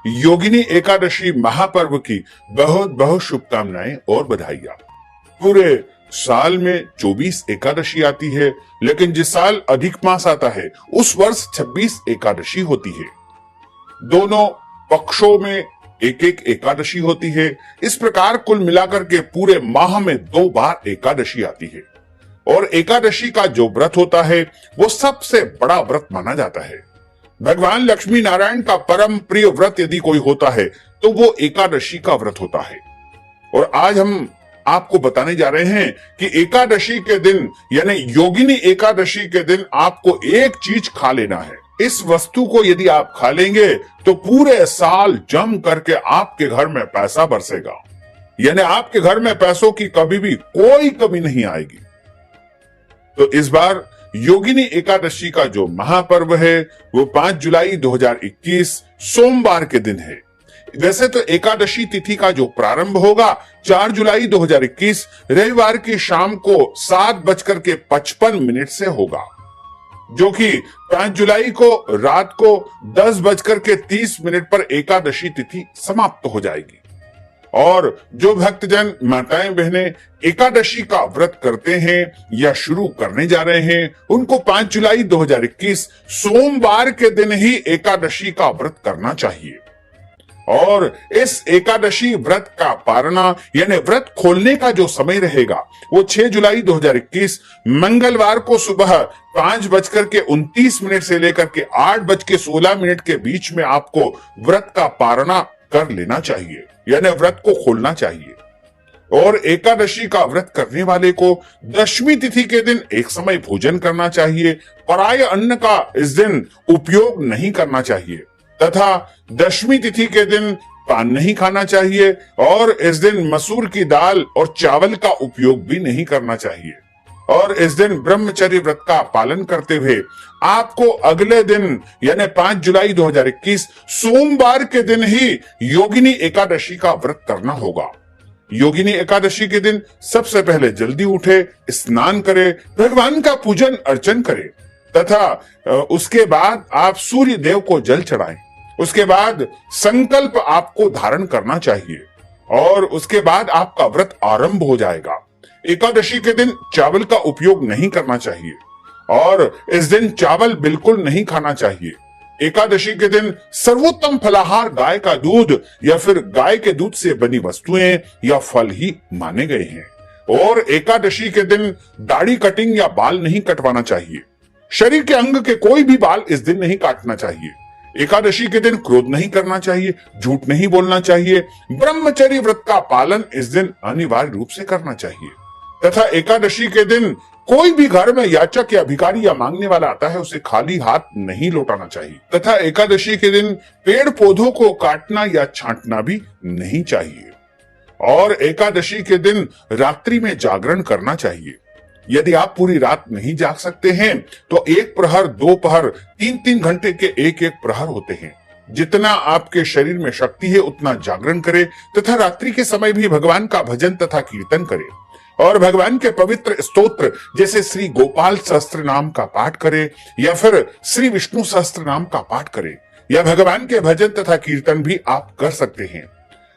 योगिनी एकादशी महापर्व की बहुत बहुत शुभकामनाएं और बधाइयां। पूरे साल में 24 एकादशी आती है, लेकिन जिस साल अधिक मास आता है उस वर्ष 26 एकादशी होती है। दोनों पक्षों में एक एक एकादशी होती है। इस प्रकार कुल मिलाकर के पूरे माह में 2 बार एकादशी आती है और एकादशी का जो व्रत होता है वो सबसे बड़ा व्रत माना जाता है। भगवान लक्ष्मी नारायण का परम प्रिय व्रत यदि कोई होता है तो वो एकादशी का व्रत होता है। और आज हम आपको बताने जा रहे हैं कि एकादशी के दिन यानी योगिनी एकादशी के दिन आपको एक चीज खा लेना है। इस वस्तु को यदि आप खा लेंगे तो पूरे साल जम करके आपके घर में पैसा बरसेगा, यानी आपके घर में पैसों की कभी भी कोई कमी नहीं आएगी। तो इस बार योगिनी एकादशी का जो महापर्व है वो 5 जुलाई 2021 सोमवार के दिन है। वैसे तो एकादशी तिथि का जो प्रारंभ होगा 4 जुलाई 2021 रविवार की शाम को 7:55 से होगा, जो कि 5 जुलाई को रात को 10:30 पर एकादशी तिथि समाप्त हो जाएगी। और जो भक्तजन माताएं बहनें एकादशी का व्रत करते हैं या शुरू करने जा रहे हैं, उनको 5 जुलाई 2021 सोमवार के दिन ही एकादशी का व्रत करना चाहिए। और इस एकादशी व्रत का पारना यानी व्रत खोलने का जो समय रहेगा वो 6 जुलाई 2021 मंगलवार को सुबह 5:29 से लेकर के 8:16 के बीच में आपको व्रत का पारना कर लेना चाहिए, यानी व्रत को खोलना चाहिए। और एकादशी का व्रत करने वाले को दशमी तिथि के दिन एक समय भोजन करना चाहिए। पराय अन्न का इस दिन उपयोग नहीं करना चाहिए तथा दशमी तिथि के दिन पान नहीं खाना चाहिए और इस दिन मसूर की दाल और चावल का उपयोग भी नहीं करना चाहिए। और इस दिन ब्रह्मचर्य व्रत का पालन करते हुए आपको अगले दिन यानी 5 जुलाई 2021 सोमवार के दिन ही योगिनी एकादशी का व्रत करना होगा। योगिनी एकादशी के दिन सबसे पहले जल्दी उठे, स्नान करे, भगवान का पूजन अर्चन करे तथा उसके बाद आप सूर्य देव को जल चढ़ाएं। उसके बाद संकल्प आपको धारण करना चाहिए और उसके बाद आपका व्रत आरंभ हो जाएगा। एकादशी के दिन चावल का उपयोग नहीं करना चाहिए और इस दिन चावल बिल्कुल नहीं खाना चाहिए। एकादशी के दिन सर्वोत्तम फलाहार गाय का दूध या फिर गाय के दूध से बनी वस्तुएं या फल ही माने गए हैं। और एकादशी के दिन दाढ़ी कटिंग या बाल नहीं कटवाना चाहिए। शरीर के अंग के कोई भी बाल इस दिन नहीं काटना चाहिए। एकादशी के दिन क्रोध नहीं करना चाहिए, झूठ नहीं बोलना चाहिए। ब्रह्मचर्य व्रत का पालन इस दिन अनिवार्य रूप से करना चाहिए तथा एकादशी के दिन कोई भी घर में याचक या भिखारी या मांगने वाला आता है उसे खाली हाथ नहीं लौटाना चाहिए तथा एकादशी के दिन पेड़ पौधों को काटना या छांटना भी नहीं चाहिए। और एकादशी के दिन रात्रि में जागरण करना चाहिए। यदि आप पूरी रात नहीं जाग सकते हैं तो 1 प्रहर, 2 प्रहर, 3-3 घंटे के एक एक प्रहर होते हैं। जितना आपके शरीर में शक्ति है उतना जागरण करें तथा रात्रि के समय भी भगवान का भजन तथा कीर्तन करें और भगवान के पवित्र स्तोत्र जैसे श्री गोपाल सहस्त्र नाम का पाठ करें या फिर श्री विष्णु सहस्त्र नाम का पाठ करें या भगवान के भजन तथा कीर्तन भी आप कर सकते हैं।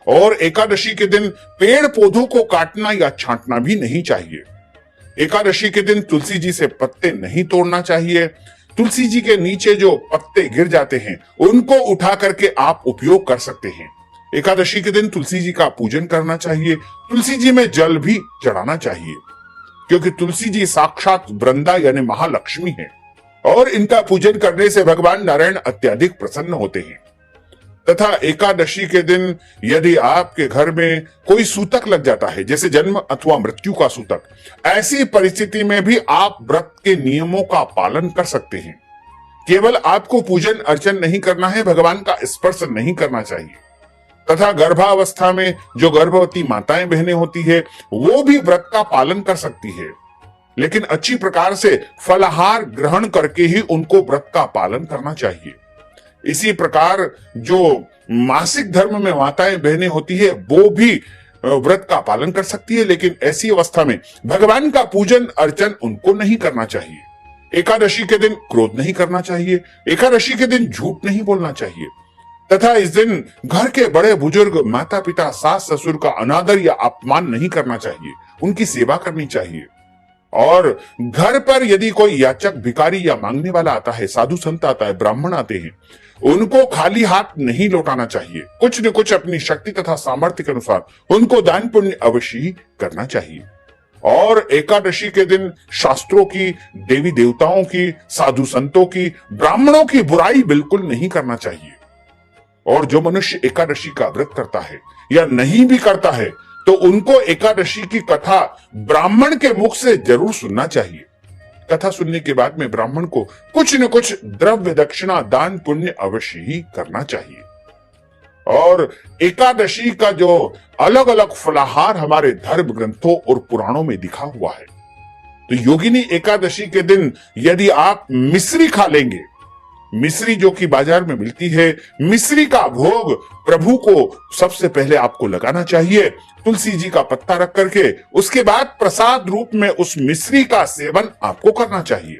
और एकादशी के दिन पेड़ पौधों को काटना या छांटना भी नहीं चाहिए। एकादशी के दिन तुलसी जी से पत्ते नहीं तोड़ना चाहिए। तुलसी जी के नीचे जो पत्ते गिर जाते हैं उनको उठा करके आप उपयोग कर सकते हैं। एकादशी के दिन तुलसी जी का पूजन करना चाहिए। तुलसी जी में जल भी चढ़ाना चाहिए क्योंकि तुलसी जी साक्षात वृंदा यानी महालक्ष्मी है और इनका पूजन करने से भगवान नारायण अत्यधिक प्रसन्न होते हैं। तथा एकादशी के दिन यदि आपके घर में कोई सूतक लग जाता है, जैसे जन्म अथवा मृत्यु का सूतक, ऐसी परिस्थिति में भी आप व्रत के नियमों का पालन कर सकते हैं। केवल आपको पूजन अर्चन नहीं करना है, भगवान का स्पर्श नहीं करना चाहिए। तथा गर्भावस्था में जो गर्भवती माताएं बहनें होती है वो भी व्रत का पालन कर सकती है, लेकिन अच्छी प्रकार से फलाहार ग्रहण करके ही उनको व्रत का पालन करना चाहिए। इसी प्रकार जो मासिक धर्म में माताएं बहनें होती है वो भी व्रत का पालन कर सकती है, लेकिन ऐसी अवस्था में भगवान का पूजन अर्चन उनको नहीं करना चाहिए। एकादशी के दिन क्रोध नहीं करना चाहिए। एकादशी के दिन झूठ नहीं बोलना चाहिए। तथा इस दिन घर के बड़े बुजुर्ग, माता पिता, सास ससुर का अनादर या अपमान नहीं करना चाहिए, उनकी सेवा करनी चाहिए। और घर पर यदि कोई याचक, भिखारी या मांगने वाला आता है, साधु संत आता है, ब्राह्मण आते हैं, उनको खाली हाथ नहीं लौटाना चाहिए। कुछ न कुछ अपनी शक्ति तथा सामर्थ्य के अनुसार उनको दान पुण्य अवश्य ही करना चाहिए। और एकादशी के दिन शास्त्रों की, देवी देवताओं की, साधु संतों की, ब्राह्मणों की बुराई बिल्कुल नहीं करना चाहिए। और जो मनुष्य एकादशी का व्रत करता है या नहीं भी करता है तो उनको एकादशी की कथा ब्राह्मण के मुख से जरूर सुनना चाहिए। कथा सुनने के बाद में ब्राह्मण को कुछ न कुछ द्रव्य दक्षिणा, दान पुण्य अवश्य ही करना चाहिए। और एकादशी का जो अलग अलग फलाहार हमारे धर्म ग्रंथों और पुराणों में दिखा हुआ है, तो योगिनी एकादशी के दिन यदि आप मिश्री खा लेंगे, मिश्री जो कि बाजार में मिलती है, मिश्री का भोग प्रभु को सबसे पहले आपको लगाना चाहिए, तुलसी जी का पत्ता रख करके। उसके बाद प्रसाद रूप में उस मिश्री का सेवन आपको करना चाहिए।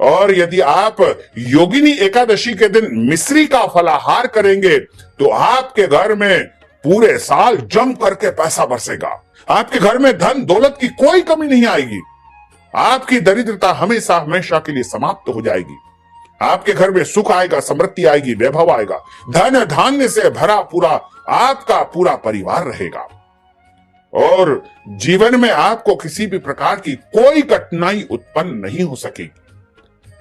और यदि आप योगिनी एकादशी के दिन मिश्री का फलाहार करेंगे तो आपके घर में पूरे साल जम करके पैसा बरसेगा। आपके घर में धन दौलत की कोई कमी नहीं आएगी। आपकी दरिद्रता हमेशा हमेशा के लिए समाप्त हो जाएगी। आपके घर में सुख आएगा, समृद्धि आएगी, वैभव आएगा, धन धान्य से भरा पूरा आपका पूरा परिवार रहेगा। और जीवन में आपको किसी भी प्रकार की कोई कठिनाई उत्पन्न नहीं हो सकेगी,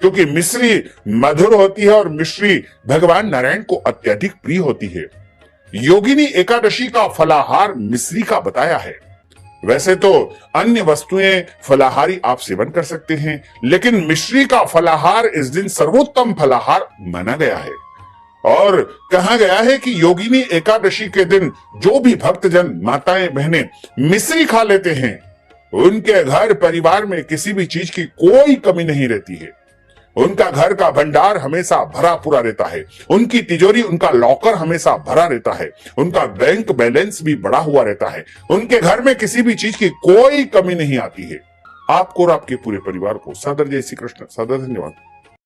क्योंकि मिश्री मधुर होती है और मिश्री भगवान नारायण को अत्यधिक प्रिय होती है। योगिनी एकादशी का फलाहार मिश्री का बताया है। वैसे तो अन्य वस्तुएं फलाहारी आप सेवन कर सकते हैं, लेकिन मिश्री का फलाहार इस दिन सर्वोत्तम फलाहार माना गया है। और कहा गया है कि योगिनी एकादशी के दिन जो भी भक्तजन, माताएं, बहनें मिश्री खा लेते हैं, उनके घर परिवार में किसी भी चीज की कोई कमी नहीं रहती है। उनका घर का भंडार हमेशा भरा पूरा रहता है, उनकी तिजोरी, उनका लॉकर हमेशा भरा रहता है, उनका बैंक बैलेंस भी बढ़ा हुआ रहता है, उनके घर में किसी भी चीज की कोई कमी नहीं आती है। आपको और आपके पूरे परिवार को सादर जय श्री कृष्ण, सादर धन्यवाद।